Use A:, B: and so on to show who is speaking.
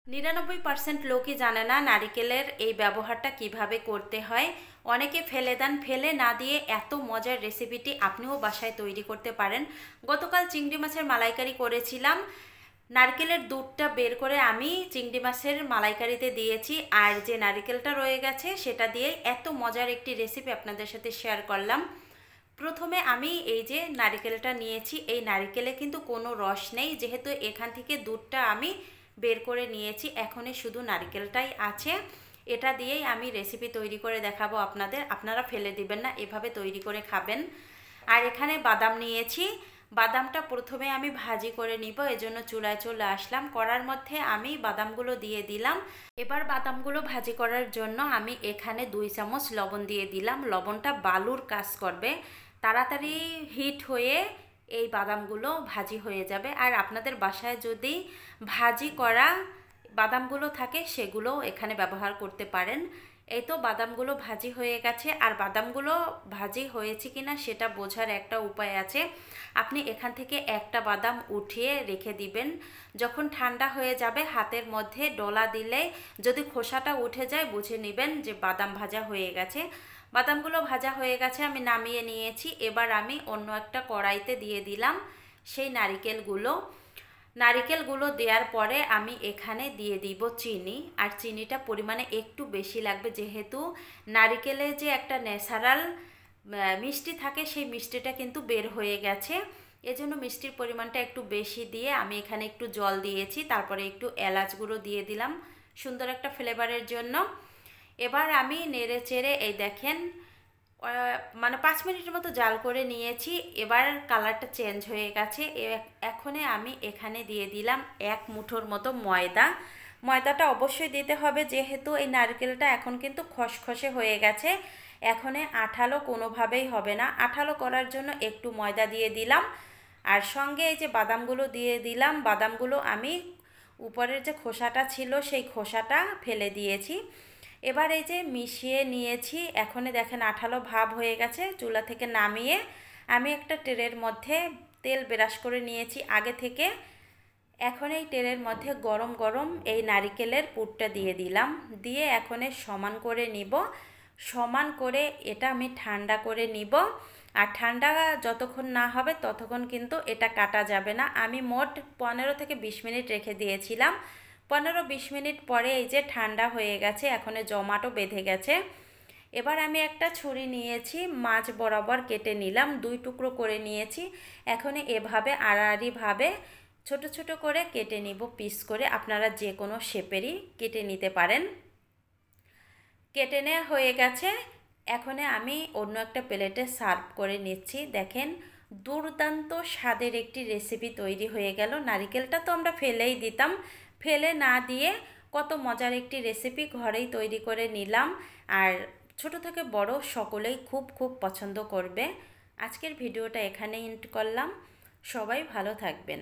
A: 99% লোকই জানে না নারিকেলের এই ব্যবহারটা কিভাবে করতে হয়। অনেকে ফেলে দেন, ফেলে না দিয়ে এত মজার রেসিপিটি আপনিও বাসায় তৈরি করতে পারেন। গতকাল চিংড়ি মাছের মালাইকারি করেছিলাম। নারকেলের দুধটা বের করে আমি চিংড়ি মাছের মালাইকারিতে দিয়েছি, আর যে নারকেলটা রয়ে গেছে সেটা দিয়ে এত মজার একটি রেসিপি আপনাদের সাথে শেয়ার করলাম। প্রথমে আমি এই যে নারকেলটা নিয়েছি, এই নারকেলে কিন্তু কোনো রস নেই, যেহেতু এখান থেকে দুধটা আমি বের করে নিয়েছি। এখনই শুধু নারকেলটাই আছে। এটা দিয়েই আমি রেসিপি তৈরি করে দেখাবো আপনাদের। আপনারা ফেলে দিবেন না, এভাবে তৈরি করে খাবেন। আর এখানে বাদাম নিয়েছি। বাদামটা প্রথমে আমি ভাজি করে নিব, এজন্য চুলায় চলে আসলাম। কড়ার মধ্যে আমি বাদামগুলো দিয়ে দিলাম। এবার বাদামগুলো ভাজি করার জন্য আমি এখানে 2 চামচ লবণ দিয়ে দিলাম। লবণটা বালুর কাজ করবে, তাড়াতাড়ি হিট হয়ে এই বাদামগুলো ভাজি হয়ে যাবে। আর আপনাদের বাসায় যদি ভাজি করা বাদামগুলো থাকে সেগুলো এখানে ব্যবহার করতে পারেন। এই তো বাদামগুলো ভাজি হয়ে গেছে। আর বাদামগুলো ভাজি হয়েছে কিনা সেটা বোঝার একটা উপায় আছে। আপনি এখান থেকে একটা বাদাম উঠিয়ে রেখে দিবেন। যখন ঠান্ডা হয়ে যাবে হাতের মধ্যে ডলা দিলে যদি খোসাটা উঠে যায় বুঝে নেবেন যে বাদাম ভাজা হয়ে গেছে। বাদামগুলো ভাজা হয়ে গেছে, আমি নামিয়ে নিয়েছি। এবার আমি অন্য একটা কড়াইতে দিয়ে দিলাম সেই নারিকেলগুলো দেওয়ার পরে আমি এখানে দিয়ে দিব চিনি। আর চিনিটা পরিমাণে একটু বেশি লাগবে, যেহেতু নারিকেলে যে একটা ন্যাচারাল মিষ্টি থাকে সেই মিষ্টিটা কিন্তু বের হয়ে গেছে। এজন্য মিষ্টির পরিমাণটা একটু বেশি দিয়ে আমি এখানে একটু জল দিয়েছি, তারপরে একটু এলাচ গুঁড়ো দিয়ে দিলাম সুন্দর একটা ফ্লেভারের জন্য। এবার আমি নেড়ে চেড়ে এই দেখেন 5 মিনিটের মতো জাল করে নিয়েছি। এবার কালারটা চেঞ্জ হয়ে গেছে। এখনই আমি এখানে দিয়ে দিলাম 1 মুঠোর মতো ময়দাটা অবশ্যই দিতে হবে, যেহেতু এই নারকেলটা এখন কিন্তু খসখসে হয়ে গেছে। এখনে আঠালো কোনোভাবেই হবে না। আঠালো করার জন্য একটু ময়দা দিয়ে দিলাম। আর সঙ্গে এই যে বাদামগুলো দিয়ে দিলাম। বাদামগুলো আমি উপরের যে খোসাটা ছিল সেই খোসাটা ফেলে দিয়েছি। এবার এই যে মিশিয়ে নিয়েছি। এখনই দেখেন আঠালো ভাব হয়ে গেছে। চুলা থেকে নামিয়ে আমি একটা ট্রের মধ্যে তেল ব্রাশ করে নিয়েছি আগে থেকে। এখন এই ট্রের মধ্যে গরম গরম এই নারিকেলের পুরটা দিয়ে দিলাম। দিয়ে এখন সমান করে নিব। সমান করে এটা আমি ঠান্ডা করে নিব। আর ঠান্ডা যতক্ষণ না হবে ততক্ষণ কিন্তু এটা কাটা যাবে না। আমি মোট 15 থেকে 20 মিনিট রেখে দিয়েছিলাম। 15-20 মিনিট পরে এই যে ঠান্ডা হয়ে গেছে, এখন জমাটো বেঁধে গেছে। এবার আমি একটা ছুরি নিয়েছি, মাছ বরাবর কেটে নিলাম, 2 টুকরো করে নিয়েছি। এখন এভাবে আড়াআড়িভাবে ছোট ছোট করে কেটে নিব পিস করে। আপনারা যে কোনো শেপেরই কেটে নিতে পারেন। কেটে নেওয়া হয়ে গেছে। এখন আমি অন্য একটা প্লেটে সার্ভ করে নিচ্ছি। দেখেন দুর্দান্ত স্বাদের একটি রেসিপি তৈরি হয়ে গেল। নারকেলটা তো আমরা ফেলেই দিতাম, ফেলে না দিয়ে কত মজার একটি রেসিপি ঘরেই তৈরি করে নিলাম। আর ছোট থেকে বড় সকলেই খুব খুব পছন্দ করবে। আজকের ভিডিওটা এখানেই এন্ড করলাম। সবাই ভালো থাকবেন।